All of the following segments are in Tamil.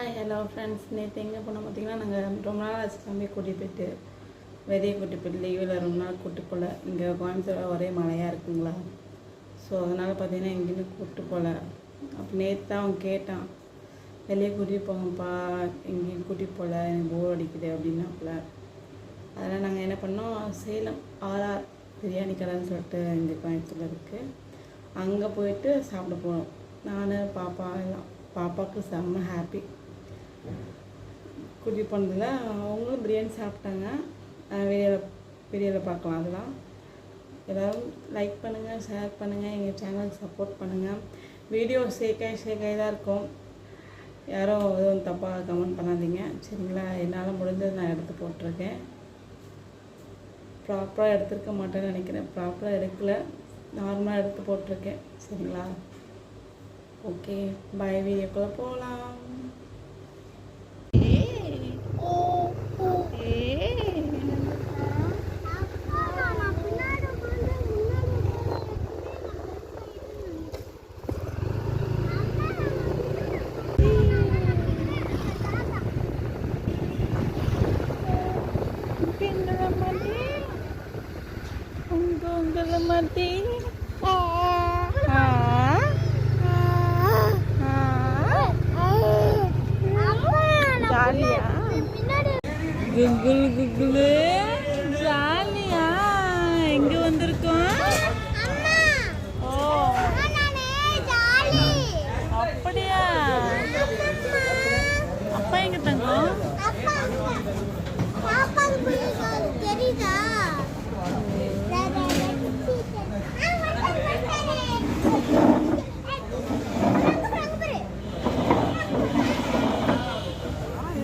ஹாய் ஹலோ ஃப்ரெண்ட்ஸ், நேற்று எங்கே போனோம் பார்த்தீங்கன்னா, நாங்கள் ரொம்ப நாள் ஆச்சு தம்பி கூட்டிகிட்டு போயிட்டு வெளியே கூட்டி போயிட்டு லீவில் ரொம்ப நாள் கூட்டி போகல. இங்கே கோயம்புத்தூர் ஒரே மழையாக இருக்குங்களா, ஸோ அதனால் பார்த்தீங்கன்னா எங்கேயுமே கூப்பிட்டு போகல. அப்போ நேற்று தான் அவன் கேட்டான், வெளியே கூட்டிகிட்டு போங்கப்பா, எங்கேயும் கூட்டிகிட்டு போகல, எனக்கு போர் அடிக்குது அப்படின்னாப்புல. அதனால் நாங்கள் என்ன பண்ணோம், சேலம் ஆர்ஆர் பிரியாணி கடைன்னு சொல்லிட்டு இங்கே கோயம்புத்தூரில் இருக்குது, அங்கே போயிட்டு சாப்பிட போனோம். நான் பாப்பா எல்லாம். பாப்பாவுக்கு செம்ம ஹாப்பி. கூட்டிகிட்டு போனதில் அவங்களும் பிரியாணி சாப்பிட்டாங்க. வீடியோவில் பார்க்கலாம். அதெல்லாம் எல்லோரும் லைக் பண்ணுங்கள், ஷேர் பண்ணுங்கள், எங்கள் சேனலுக்கு சப்போர்ட் பண்ணுங்கள். வீடியோ ஷேக்காய் தான் இருக்கும், யாரும் எதுவும் தப்பாக கமெண்ட் பண்ணாதீங்க சரிங்களா. என்னால் முடிஞ்சது நான் எடுத்து போட்டிருக்கேன். ப்ராப்பராக எடுத்துருக்க மாட்டேன்னு நினைக்கிறேன், ப்ராப்பராக எடுக்கலை, நார்மலாக எடுத்து போட்டிருக்கேன் சரிங்களா. ஓகே பாய், வீடியோக்குள்ளே போகலாம். மதி ஜாலியா குகுல் குகுலு ஜாலியா எங்கே வந்திருக்கோம்? ஓ அப்படியா, அப்பா எங்க தங்கம்?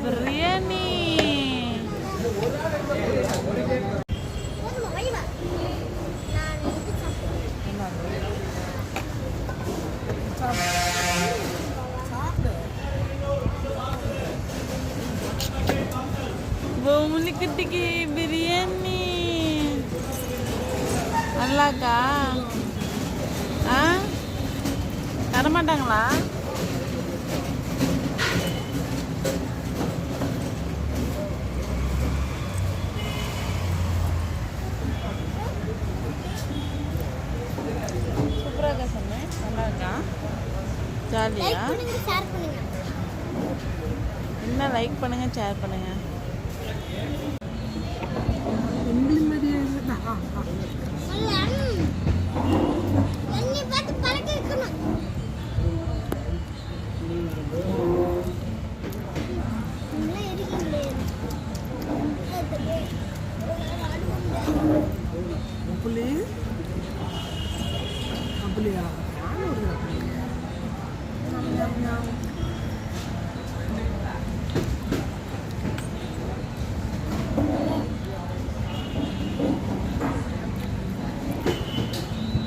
பிரியாணி பொம்மலி குட்டிக்கு பிரியாணி நல்லாக்கா? தரமாட்டாங்களா? சூப்பராக இருக்கா சொன்னேன், நல்லா இருக்கா? ஜாலியா என்ன? லைக் பண்ணுங்க, ஷேர் பண்ணுங்க.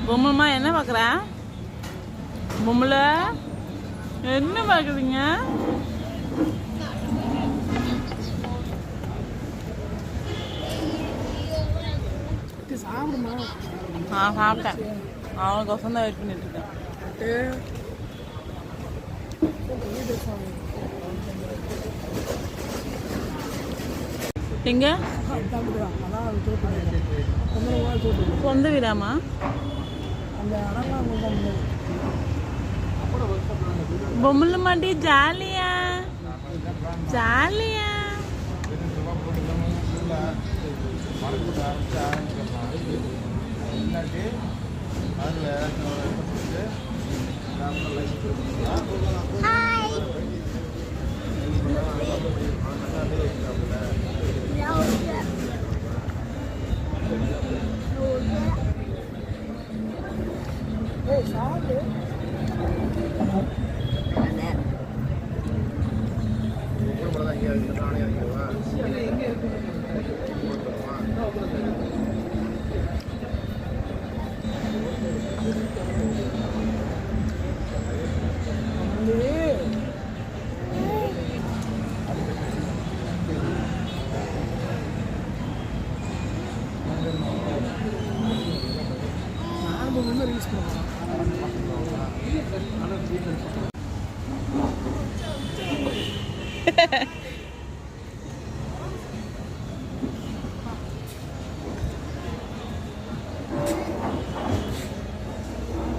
பொம்மம்மா என்ன பார்க்குற? பொம்மல என்ன பார்க்குறீங்க? சாப்பிடுமா? சாப்பிட்டேன், அவனுக்கோசம் தான் வெயிட் பண்ணிட்டு இருக்கேன். எங்க சொந்த வீடாமா? பொம்மல மாட்டி ஜாலியா ஜாலியா.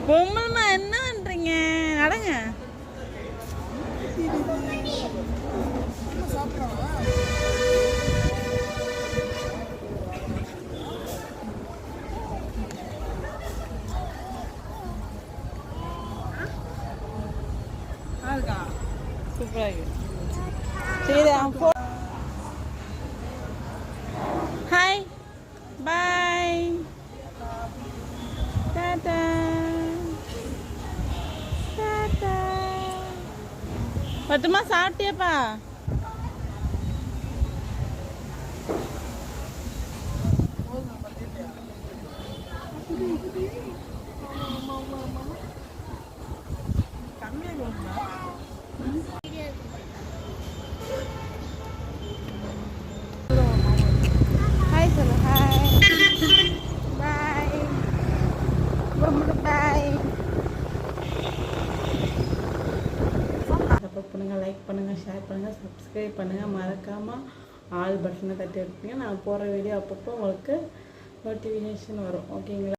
பொம்மல்மா என்ன பண்றீங்க? நடங்க. சூப்பரா இருக்கு. சரி, ஹாய் பாய் டாடா டாடா. பத்துமா சாப்பிட்டியாப்பா? ஹாய் சொல்லு. ஹாய் பாய் பாய். சப்போர்ட் பண்ணுங்கள், லைக் பண்ணுங்கள், ஷேர் பண்ணுங்கள், சப்ஸ்கிரைப் பண்ணுங்கள். மறக்காமல் ஆல் பட்டனை தட்டி வைப்பீங்க. நான் போகிற வீடியோ அப்பப்போ உங்களுக்கு நோட்டிஃபிகேஷன் வரும். ஓகேங்களா?